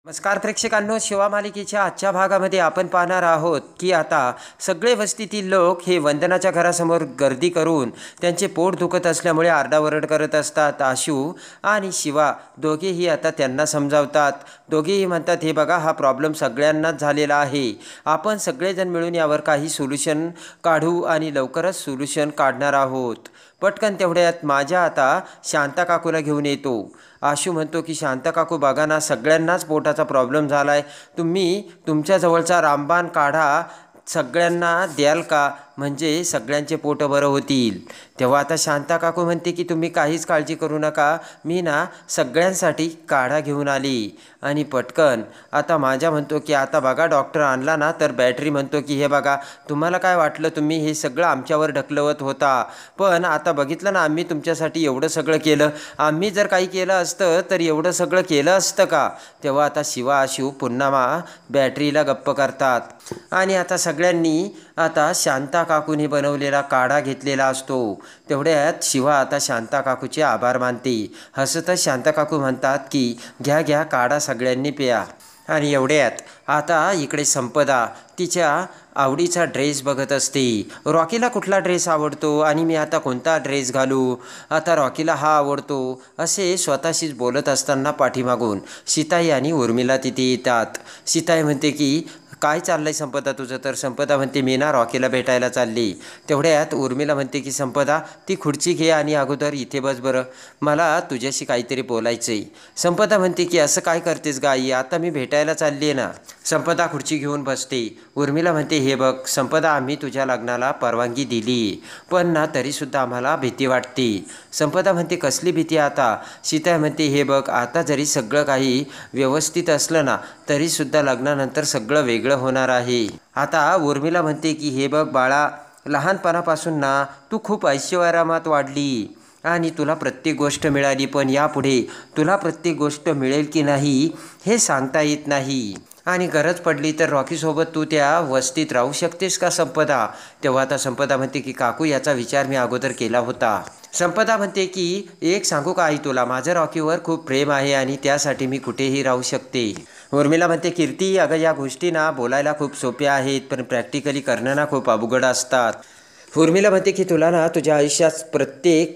नमस्कार प्रेक्षकांनो, शिवा मालिकेच्या आजच्या भागामध्ये आपण पाहणार आहोत की आता सगळे वस्तीतील लोक हे वंदनाच्या घरासमोर गर्दी करून त्यांचे पोट दुखत असल्यामुळे आरडाओरड करत असतात. आशू आणि शिवा दोघेही आता त्यांना समजावतात. दोघेही म्हणतात, हे बघा, हा प्रॉब्लेम सगळ्यांनाच झालेला आहे. आपण सगळेजण मिळून यावर काही सोल्युशन काढू आणि लवकरच सोल्युशन काढणार आहोत. पटकन तेवढ्यात माझ्या आता शांता काकूला घेऊन येतो. आशू म्हणतो की शांता काकू, बघा ना, सगळ्यांनाच पोटाचा प्रॉब्लेम झाला आहे. तुम्ही तुमच्याजवळचा रामबाण काढा, सगळ्यांना द्याल का? म्हणजे सगळ्यांचे पोटं बरं होतील. तेव्हा आता शांता काकू म्हणते की तुम्ही काहीच काळजी करू नका, मी ना सगळ्यांसाठी काढा घेऊन आली. आणि पटकन आता माझ्या म्हणतो की आता बघा, डॉक्टर आणला ना तर बॅटरी म्हणतो की हे बघा, तुम्हाला काय वाटलं, तुम्ही हे सगळं आमच्यावर ढकलवत होता, पण आता बघितलं ना, आम्ही तुमच्यासाठी एवढं सगळं केलं. आम्ही जर काही केलं असतं तर एवढं सगळं केलं असतं का? तेव्हा आता शिवा आशू पुन्हा बॅटरीला गप्प करतात. आणि आता सगळ्यांनी आता शांता काकूने बनवलेला काढा घेतलेला असतो. तेवढ्यात शिवा आता शांता काकूचे आभार मानते. हसतच शांता काकू म्हणतात की घ्या घ्या, काढा सगळ्यांनी प्या. आणि एवढ्यात आता इकडे संपदा तिच्या आवडीचा ड्रेस बघत असते. रॉकीला कुठला ड्रेस आवडतो आणि मी आता कोणता ड्रेस घालू? आता रॉकीला हा आवडतो असे स्वतःशीच बोलत असताना पाठीमागून सीताई आणि उर्मिला तिथे येतात. सीताई म्हणते की काय चाललंय संपदा तुझं? तर संपदा म्हणते, मी ना रॉकीला भेटायला चालली. तेवढ्यात उर्मिला म्हणते की संपदा, ती खुर्ची घे आणि अगोदर इथे बस बरं, मला तुझ्याशी काहीतरी बोलायचं आहे. संपदा म्हणते की असं काय करतेस गाई, आता मी भेटायला चालली आहे ना. संपदा खुर्ची घेऊन बसते. उर्मिला म्हणते, हे बघ संपदा, आम्ही तुझ्या लग्नाला परवानगी दिली, पण ना तरीसुद्धा आम्हाला भीती वाटते. संपदा म्हणते, कसली भीती आता? सीता म्हणते, हे बघ, आता जरी सगळं काही व्यवस्थित असलं ना तरीसुद्धा लग्नानंतर सगळं वेगळं होणार आहे. आता उर्मिला म्हणते की हे बघ बाळा, लहानपणापासून ना तू खूप ऐश्वर्यारामात वाढली आणि तुला प्रत्येक गोष्ट मिळाली, पण यापुढे तुला प्रत्येक गोष्ट मिळेल की नाही हे सांगता येत नाही. आणि गरज पडली तर रॉकीसोबत तू त्या वस्तीत राहू शकतेस का संपदा? तेव्हा आता संपदा म्हणते की काकू, याचा विचार मी अगोदर केला होता. संपदा म्हणते की एक सांगू का आई तुला, माझं रॉकीवर खूप प्रेम आहे आणि त्यासाठी मी कुठेही राहू शकते. उर्मिला म्हणते, कीर्ती, अगं या गोष्टी ना बोलायला खूप सोप्या आहेत, पण प्रॅक्टिकली करणं ना खूप अवघड असतात. उर्मिला म्हणते की तुला ना तुझ्या आयुष्यात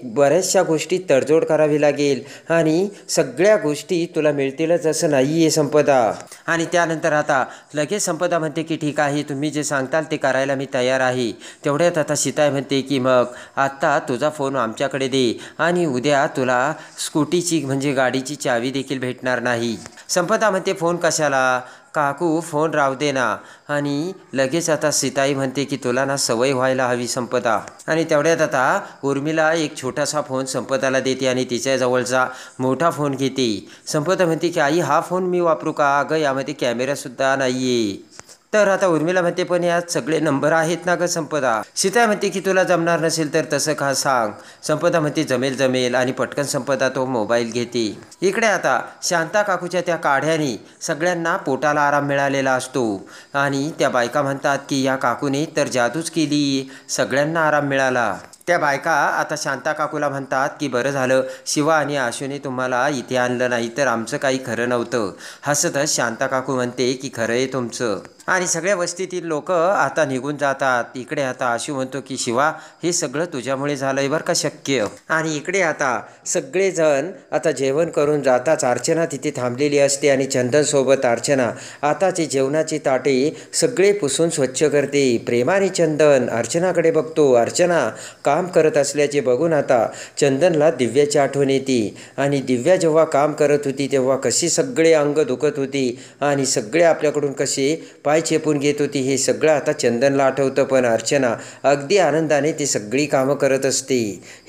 बऱ्याचशा गोष्टी तडजोड करावी लागेल आणि सगळ्या गोष्टी तुला मिळतीलच असं नाही आहे संपदा. आणि त्यानंतर आता लगेच संपदा म्हणते की ठीक आहे, तुम्ही जे सांगताल ते करायला मी तयार आहे. तेवढ्यात आता सीताई म्हणते की मग आत्ता तुझा फोन आमच्याकडे दे आणि उद्या तुला स्कूटीची म्हणजे गाडीची चावी देखील भेटणार नाही. संपदा म्हणते, फोन कशाला काकू, फोन राहू दे ना. आणि लगेच आता सीताई म्हणते की तुला ना सवय व्हायला हवी संपदा. आणि तेवढ्यात आता उर्मिला एक छोटासा फोन संपदाला देते आणि तिच्याजवळचा मोठा फोन घेते. संपदा म्हणते की आई, हा फोन मी वापरू का? अगं यामध्ये कॅमेरासुद्धा नाही आहे. तर आता उर्मिला म्हणते, पण यात सगळे नंबर आहेत ना गं संपदा. सीता म्हणते की तुला जमणार नसेल तर तसं का सांग. संपदा म्हणते, जमेल जमेल. आणि पटकन संपदा तो मोबाईल घेते. इकडे आता शांता काकूच्या त्या काढ्याने सगळ्यांना पोटाला आराम मिळालेला असतो. आणि त्या बायका म्हणतात की या काकूने तर जादूच केली, सगळ्यांना आराम मिळाला. त्या बायका आता शांता काकूला म्हणतात की बरं झालं शिवा आणि आशूने तुम्हाला इथे आणलं, नाही तर आमचं काही खरं नव्हतं. हसतच शांता काकू म्हणते की खरं आहे तुमचं. आणि सगळ्या वस्तीतील लोक आता निघून जातात. इकडे आता आशू म्हणतो की शिवा, हे सगळं तुझ्यामुळे झालंय बरं का शक्य. आणि इकडे आता सगळेजण आता जेवण करून जाताच अर्चना तिथे थांबलेली असते आणि चंदनसोबत अर्चना आताचे जेवणाची ताटे सगळे पुसून स्वच्छ करते. प्रेमाने चंदन अर्चनाकडे बघतो. अर्चना काम करत असल्याचे बघून आता चंदनला दिव्याची आठवण येते. आणि दिव्या जेव्हा काम करत होती तेव्हा कशी सगळे अंग दुखत होती आणि सगळे आपल्याकडून कसे पाय चेपून घेत होती, हे सगळं आता चंदनला आठवतं. पण अर्चना अगदी आनंदाने ती सगळी कामं करत असते.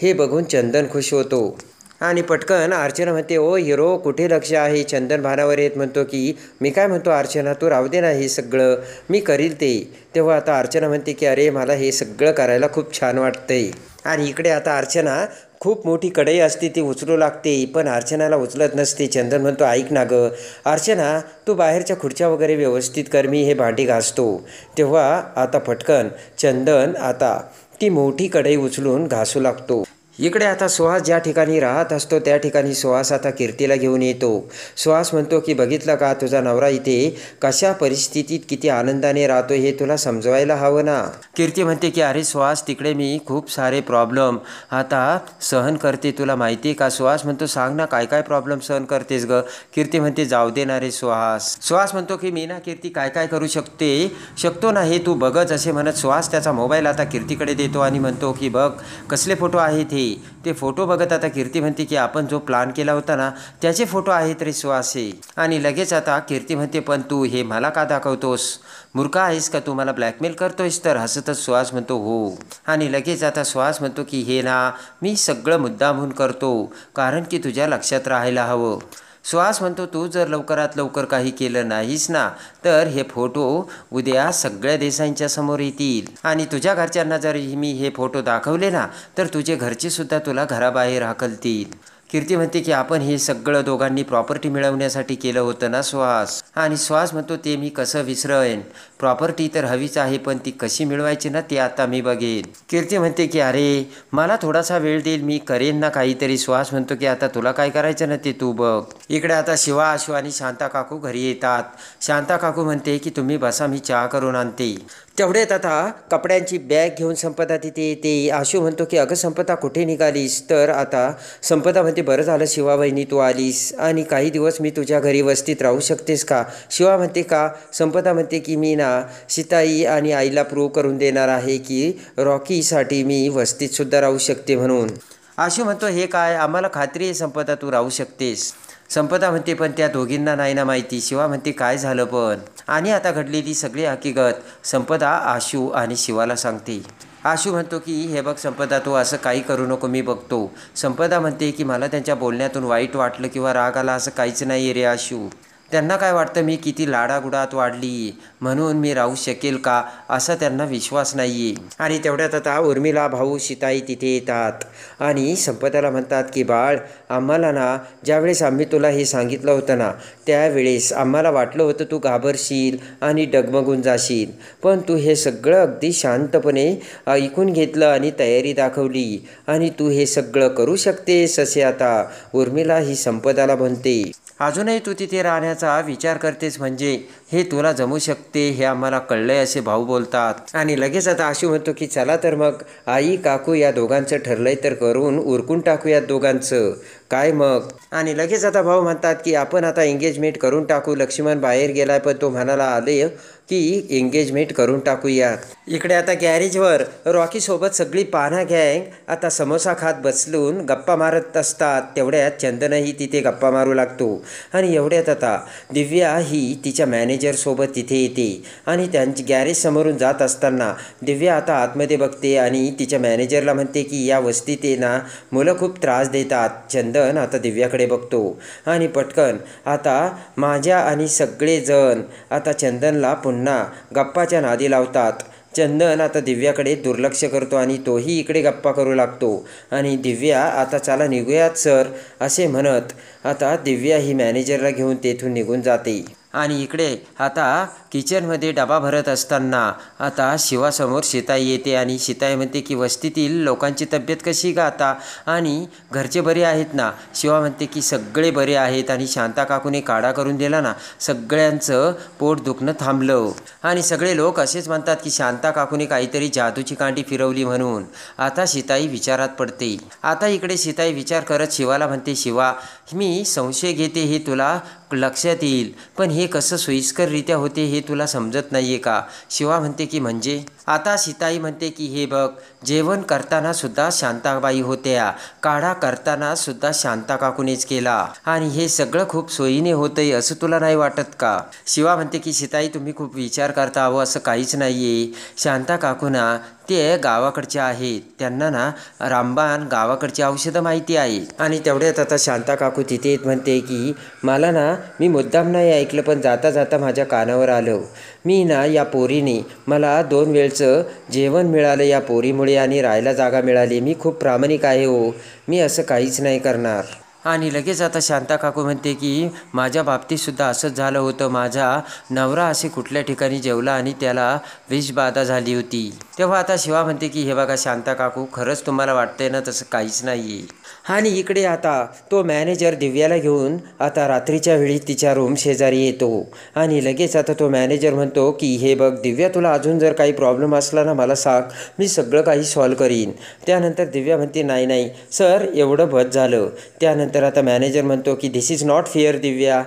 हे बघून चंदन खुश होतो. आणि पटकन अर्चना म्हणते, ओ हिरो, कुठे लक्ष आहे? चंदन भानावर येत म्हणतो की मी काय म्हणतो अर्चना, तू राहू दे ना, हे सगळं मी करील ते. तेव्हा आता अर्चना म्हणते की अरे, मला हे सगळं करायला खूप छान वाटतंय. आणि इकडे आता अर्चना खूप मोठी कढई असते ती उचलू लागते, पण अर्चनाला उचलत नसते. चंदन म्हणतो, ऐक ना गं अर्चना, तू बाहेरच्या खुर्च्या वगैरे व्यवस्थित कर, मी हे भांडी घासतो. तेव्हा आता पटकन चंदन आता ती मोठी कढई उचलून घासू लागतो. इकडे आता सुहास ज्या ठिकाणी राहत असतो त्या ठिकाणी सुहास आता कीर्तीला घेऊन येतो. सुहास म्हणतो की बघितलं का तुझा नवरा इथे कशा परिस्थितीत किती आनंदाने राहतो हे तुला समजवायला हवं ना. कीर्ती म्हणते की अरे सुहास तिकडे मी खूप सारे प्रॉब्लेम आता सहन करते, तुला माहिती आहे का. सुहास म्हणतो सांग ना काय काय प्रॉब्लेम सहन करतेस ग. कीर्ती म्हणते जाऊ दे ना रे सुहास. सुहास म्हणतो की मी ना कीर्ती काय काय करू शकतो ना हे तू बघच असे म्हणत सुहास त्याचा मोबाईल आता कीर्तीकडे देतो आणि म्हणतो की बघ कसले फोटो आहेत हे. ते फोटो बघत आता कीर्ती म्हणते की आपण जो प्लान केला होता ना त्याचे फोटो आहेत रे सुहास हे. आणि लगेच आता कीर्ती म्हणते पण तू हे मला का दाखवतोस, मूर्ख आहेस का, तू मला ब्लॅकमेल करतोयस. तर हसतच सुहास म्हणतो हो. आणि लगेच आता सुहास म्हणतो की हे ना मी सगळं मुद्दामहून करतो कारण की तुझ्या लक्षात राहायला हवं. सुहास म्हणतो तू जर लवकरात लवकर काही केलं नाहीस ना तर हे फोटो उद्या सगळ्या देशांच्या समोर येतील आणि तुझ्या घरच्यांना जर मी हे फोटो दाखवले ना तर तुझे घरचे सुद्धा तुला घराबाहेर हाकलतील. कीर्ती म्हणते की आपण हे सगळं दोघांनी प्रॉपर्टी मिळवण्यासाठी केलं होतं ना सुहास. आणि सुहास म्हणतो ते मी कसं विसरेन, प्रॉपर्टी तर हवीच आहे पण ती कशी मिळवायची ना ते आता मी बघेन. कीर्ती म्हणते की अरे मला थोडासा वेळ देईल, मी करेन ना काहीतरी. सुहास म्हणतो की आता तुला काय करायचं ना ते तू बघ. इकडे आता शिवा, आशू आणि शांता काकू घरी येतात. शांता काकू म्हणते की तुम्ही बसा मी चहा करून आणते. तेवढ्यात आता कपड्यांची बॅग घेऊन संपदा तिथे येते. आशू म्हणतो की अगं संपदा कुठे निघालीस. तर आता संपदा म्हणते बरं झालं शिवा वहिनी तू आलीस आणि काही दिवस मी तुझ्या घरी वस्तीत राहू शकतेस का. शिवा म्हणते का. संपदा म्हणते की मी ना सीताई आणि आईला प्रूव्ह करून देणार आहे की रॉकीसाठी मी वस्तीत सुद्धा राहू शकते म्हणून. आशू म्हणतो हे काय, आम्हाला खात्री आहे संपदा तू राहू शकतेस. संपदा म्हणते पण त्या दोघींना नाही ना माहिती. शिवा म्हणते काय झालं पण. आणि आता घडलेली सगळी हकीकत संपदा आशू आणि शिवाला सांगते. आशू म्हणतो की हे बघ संपदा तू असं काही करू नको मी बघतो. संपदा म्हणते की मला त्यांच्या बोलण्यातून वाईट वाटलं किंवा राग आला असं काहीच नाही रे आशू. त्यांना काय वाटतं मी किती लाडागुडात वाढली म्हणून मी राहू शकेल का असा त्यांना विश्वास नाही आहे. आणि तेवढ्यात आता उर्मिला, भाऊ, सीताई तिथे येतात आणि संपदाला म्हणतात की बाळ आम्हाला ना ज्यावेळेस आम्ही तुला हे सांगितलं होतं ना त्यावेळेस आम्हाला वाटलं होतं तू घाबरशील आणि डगमगून जाशील, पण तू हे सगळं अगदी शांतपणे ऐकून घेतलं आणि तयारी दाखवली आणि तू हे सगळं करू शकतेस असे आता उर्मिला ही संपदाला म्हणते. अजूनही तू तिथे राहण्याचा विचार करतेस म्हणजे हे तुला जमू शकते हे आम्हाला कळलंय असे भाऊ बोलतात. आणि लगेच आता आशू म्हणतो की चला तर मग आई काकू या दोघांचं ठरलंय तर करून उरकून टाकूयात दोघांचं काय मग. आणि लगेच आता भाऊ म्हणतात की आपण आता एंगेजमेंट करून टाकू. लक्ष्मण बाहेर गेलाय पण तो म्हणाला आले की एंगेजमेंट करून टाकूयात. इकडे आता गॅरेजवर रॉकीसोबत सगळी पान्हा गँग आता समोसा खात बसलून गप्पा मारत असतात. तेवढ्यात चंदनही तिथे गप्पा मारू लागतो. आणि एवढ्यात आता दिव्या ही तिच्या मॅनेजरसोबत तिथे येते आणि त्यांची गॅरेज समोरून जात असताना दिव्या आता आतमध्ये बघते आणि तिच्या मॅनेजरला म्हणते की या वस्तीत ना मुलं खूप त्रास देतात. चंदन आता दिव्याकडे बघतो आणि पटकन आता माझ्या आणि सगळेजण आता चंदनला पुन्हा गप्पाच्या नादी लावतात. चंदन आता दिव्याकडे दुर्लक्ष करतो आणि तोही इकडे गप्पा करू लागतो. आणि दिव्या आता चला निघूयात सर असे म्हणत आता दिव्या ही मॅनेजरला घेऊन तेथून निघून जाते. आणि इकडे आता किचनमध्ये डबा भरत असताना आता शिवासमोर सीताई येते आणि सीताई म्हणते की वस्तीतील लोकांची तब्येत कशी का आता आणि घरचे बरे आहेत ना. शिवा म्हणते की सगळे बरे आहेत आणि शांता काकूने काढा करून दिला ना सगळ्यांचं पोट दुखणं थांबलं. आणि सगळे लोक असेच म्हणतात की शांता काकूने काहीतरी जादूची कांडी फिरवली म्हणून. आता सीताई विचारात पडते. आता इकडे सीताई विचार करत शिवाला म्हणते शिवा मी संशय घेते हे तुला लक्षात येईल पण हे कसं सोयीस्कररित्या होते हे तुला समजत नाही आहे का. शिवा म्हणते की म्हणजे. आता सीताई म्हणते की हे बघ जेवण करताना सुद्धा शांताबाई होत्या, काढा करताना सुद्धा शांता काकूनेच केला आणि हे सगळं खूप सोयीने होतंय असं तुला नाही वाटत का. शिवा म्हणते की सीताई तुम्ही खूप विचार करता हवं असं काहीच नाही आहे. शांता काकूना ते गावाकडच्या आहेत, त्यांना ना रामबाण गावाकडची औषधं माहिती आहे. आणि तेवढ्यात आता शांता काकू तिथे म्हणते की मला ना मी मुद्दाम नाही ऐकलं पण जाता जाता माझ्या कानावर आलं. मी ना या पोरीने मला 2 वेळचं जेवण मिळालं या पोरीमुळे आणि राहायला जागा मिळाली. मी खूप प्रामाणिक आहे हो, मी असं काहीच नाही करणार. आणि लगेच आता शांता काकू म्हणते की माझ्या बाबतीतसुद्धा असंच झालं होतं. माझा नवरा असे कुठल्या ठिकाणी जेवला आणि त्याला विषबाधा झाली होती. तेव्हा आता शिवा म्हणते की हे बघा शांता काकू, खरंच तुम्हाला वाटतंय ना तसं काहीच नाही आहे. आणि इकडे आता तो मॅनेजर दिव्याला घेऊन आता रात्रीच्या वेळी तिच्या रूम शेजारी येतो. आणि लगेच आता तो मॅनेजर म्हणतो की हे बघ दिव्या, तुला अजून जर काही प्रॉब्लेम असला ना मला सांग, मी सगळं काही सॉल्व करीन. त्यानंतर दिव्या म्हणते नाही नाही सर, एवढं बस झालं. त्यानंतर आता मॅनेजर म्हणतो की धिस इज नॉट फेअर दिव्या.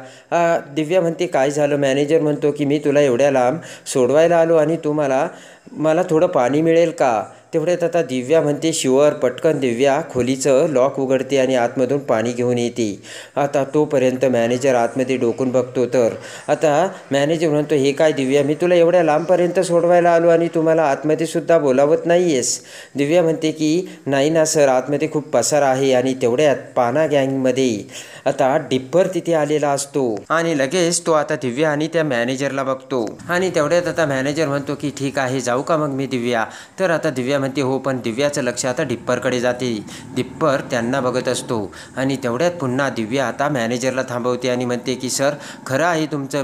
दिव्या म्हणते काय झालं. मॅनेजर म्हणतो की मी तुला एवढ्या लांब सोडवायला आलो आणि तू मला थोडं पाणी मिळेल का. तेवढ्यात आता दिव्या म्हणते शुअर. पटकन दिव्या खोलीचं लॉक उघडते आणि आतमधून पाणी घेऊन येते. आता तोपर्यंत मॅनेजर आतमध्ये डोकून बघतो तर आता मॅनेजर म्हणतो हे काय दिव्या, मी तुला एवढ्या लांबपर्यंत सोडवायला आलो आणि तुम्हाला आतमध्ये सुद्धा बोलावत नाही आहेस. दिव्या म्हणते की नाही ना सर, आतमध्ये खूप पसारा आहे. आणि तेवढ्यात पाना गँगमध्ये आता डिप्पर तिथे आलेला असतो. आणि लगेच तो आता दिव्या आणि त्या मॅनेजरला बघतो. आणि तेवढ्यात आता मॅनेजर म्हणतो की ठीक आहे, जाऊ का मग मी दिव्या. तर आता दिव्या म्हणते हो, पण दिव्याचं लक्ष आता डिप्परकडे जाते. डिप्पर त्यांना बघत असतो. आणि तेवढ्यात पुन्हा दिव्या आता मॅनेजरला थांबवते आणि म्हणते की सर, खरं आहे तुमचं,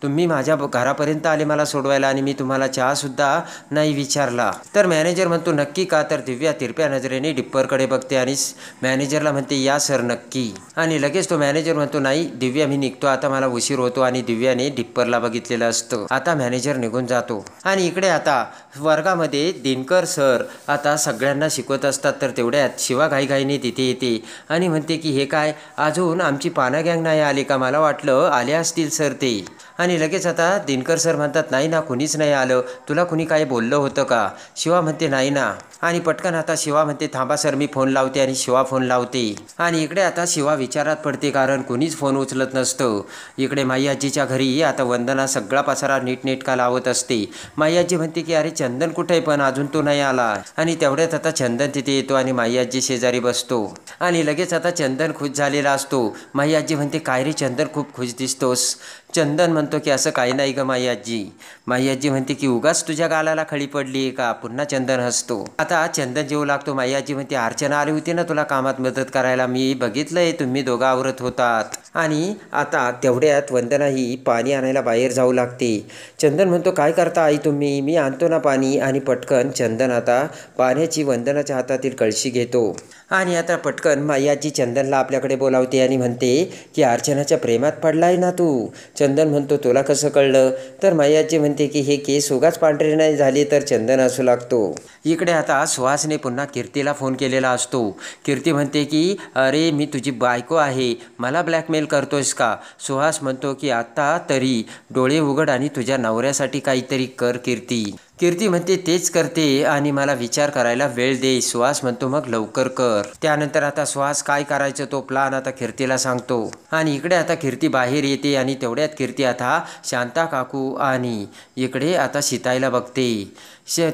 तुम्ही माझ्या घरापर्यंत आले मला सोडवायला आणि मी तुम्हाला चहासुद्धा नाही विचारला. तर मॅनेजर म्हणतो नक्की का. तर दिव्या तिरप्या नजरेने डिप्परकडे बघते आणि मॅनेजरला म्हणते या सर नक्की. आणि लगेच तो मॅनेजर म्हणतो नाही दिव्या, मी निघतो आता, मला उशीर होतो. आणि दिव्याने डिप्परला बघितलेलं असतं. आता मॅनेजर निघून जातो. आणि इकडे आता वर्गामध्ये दिनकर सर आता सगळ्यांना शिकवत असतात. तर तेवढ्यात शिवा घाईघाईने तिथे येते आणि म्हणते की हे काय, अजून आमची पाना गँग नाही आली का. मला वाटलं आले असतील सर ते. आणि लगेच आता दिनकर सर म्हणतात नाही ना, कुणीच नाही आलं. तुला कुणी काय बोललं होतं का. शिवा म्हणते नाही ना. आणि पटकन आता शिवा म्हणते थांबा सर, मी फोन लावते. आणि शिवा फोन लावते. आणि इकडे आता शिवा विचारात पडते, कारण कुणीच फोन उचलत नसतं. इकडे माई आजीच्या घरी आता वंदना सगळा पसारा नीटनेटका लावत असते. माई आजी म्हणते की अरे चंदन कुठे आहे, पण अजून तो नाही आला. आणि तेवढ्यात आता चंदन तिथे येतो आणि माई आजी शेजारी बसतो. आणि लगेच आता चंदन खुश झालेला असतो. माई आजी म्हणते काय रे चंदन, खूप खुश दिसतोस. चंदन म्हणतो की असं काही नाही ग माई आजी. माई आजी म्हणते की उगाच तुझ्या गालाला खळी पडली आहे का. पुन्हा चंदन हसतो. आता चंदन जेवू लागतो. माई आजी म्हणते अर्चना आली होती ना तुला कामात मदत करायला, मी बघितलंय तुम्ही दोघं आवरत होतात. आणि आता तेवढ्यात वंदना ही पाणी आणायला बाहेर जाऊ लागते. चंदन म्हणतो काय करता आई तुम्ही, मी आणतो ना पाणी. आणि पटकन चंदन आता पाण्याची वंदनाच्या हातातील कळशी घेतो. आणि आता पटकन माई आजी चंदनला आपल्याकडे बोलावते आणि म्हणते की अर्चनाच्या प्रेमात पडलाय ना तू. चंदन म्हणतो तुला कसं कळलं. तर माई आजी म्हणते की हे केस उगाच पांढरे नाही झाले. तर चंदन असू लागतो. इकडे आता सुहासने पुन्हा कीर्तीला फोन केलेला असतो. कीर्ती म्हणते की अरे मी तुझी बायको आहे, मला ब्लॅकमेल करतोयस का. सुहास म्हणतो की आता तरी डोळे उघड आणि तुझ्या नवऱ्यासाठी काहीतरी कर कीर्ती. कीर्ती म्हणते तेच करते आणि मला विचार करायला वेळ दे. सुहास म्हणतो मग लवकर कर. त्यानंतर आता सुहास काय करायचं तो प्लान आता कीर्तीला सांगतो. आणि इकडे आता कीर्ती बाहेर येते आणि तेवढ्यात कीर्ती आता शांता काकू आणि इकडे आता सीताईला बघते.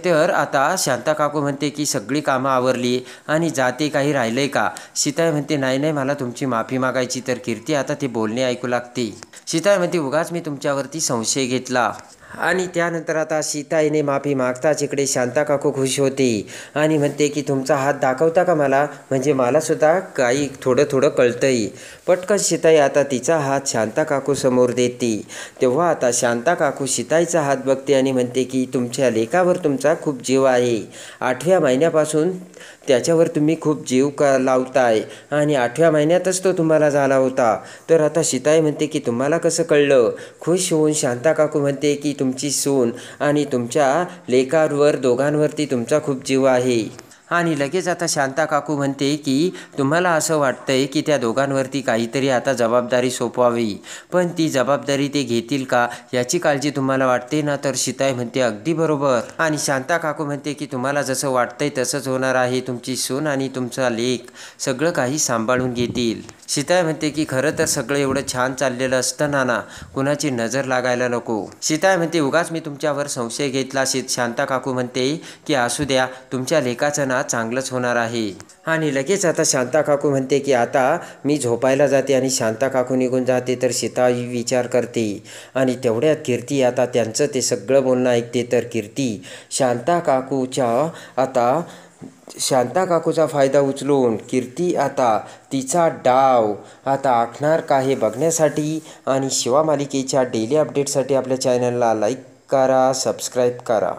तर आता शांता काकू म्हणते की सगळी कामं आवरली आणि जाते, काही राहिलंय का. सीताई म्हणते नाही नाही, मला तुमची माफी मागायची. तर कीर्ती आता ते बोलणे ऐकू लागते. सीताई म्हणते उगाच मी तुमच्यावरती संशय घेतला. आणि त्यानंतर आता सीताईने माफी मागताच इकडे शांता काकू खुश होते आणि म्हणते की तुमचा हात दाखवता का मला, म्हणजे मलासुद्धा काही थोडं थोडं कळतंय. पटकन सीताई आता तिचा हात शांता काकू समोर देते. तेव्हा आता शांता काकू सीताईचा हात बघते आणि म्हणते की तुमच्या लेकावर तुमचा खूप जीव आहे. 8व्या महिन्यापासून त्याच्यावर तुम्ही खूप जीव लावताय आणि 8व्या महिन्यातच तो तुम्हाला झाला होता. तर आता सीताई म्हणते की तुम्हाला कसं कळलं. खुश होऊन शांता काकू म्हणते की तुमची सून आणि तुमच्या लेकावर दोघांवरती तुमचा खूप जीव आहे. आणि लगेच आता शांता काकू म्हणते की तुम्हाला असं वाटतंय की त्या दोघांवरती काहीतरी आता जबाबदारी सोपवावी, पण ती जबाबदारी ते घेतील का याची काळजी तुम्हाला वाटते ना. तर सीताई म्हणते अगदी बरोबर. आणि शांता काकू म्हणते की तुम्हाला जसं वाटतंय तसंच होणार आहे. तुमची सून आणि तुमचा लेक सगळं काही सांभाळून घेतील. सीताई म्हणते की खरं तर सगळं एवढं छान चाललेलं असतं ना, कुणाची नजर लागायला नको. सीताई म्हणते उगाच मी तुमच्यावर संशय घेतला. शांता काकू म्हणते की असू द्या, तुमच्या लेकाचं ना चांगलंच होणार आहे. आणि लगेच आता शांता काकू म्हणते की आता मी झोपायला जाते. आणि शांता काकू निघून जाते. तर सीताई विचार करते आणि तेवढ्यात कीर्ती आता त्यांचं ते सगळं बोलणं ऐकते. तर कीर्ती शांता काकूच्या आता शांता काकूचा फायदा उचलून कीर्ती आता तिचा डाव आखणार का हे बघण्यासाठी आणि शिवा मालिकेच्या डेली अपडेटसाठी आपल्या चॅनलला लाईक करा, सबस्क्राईब करा.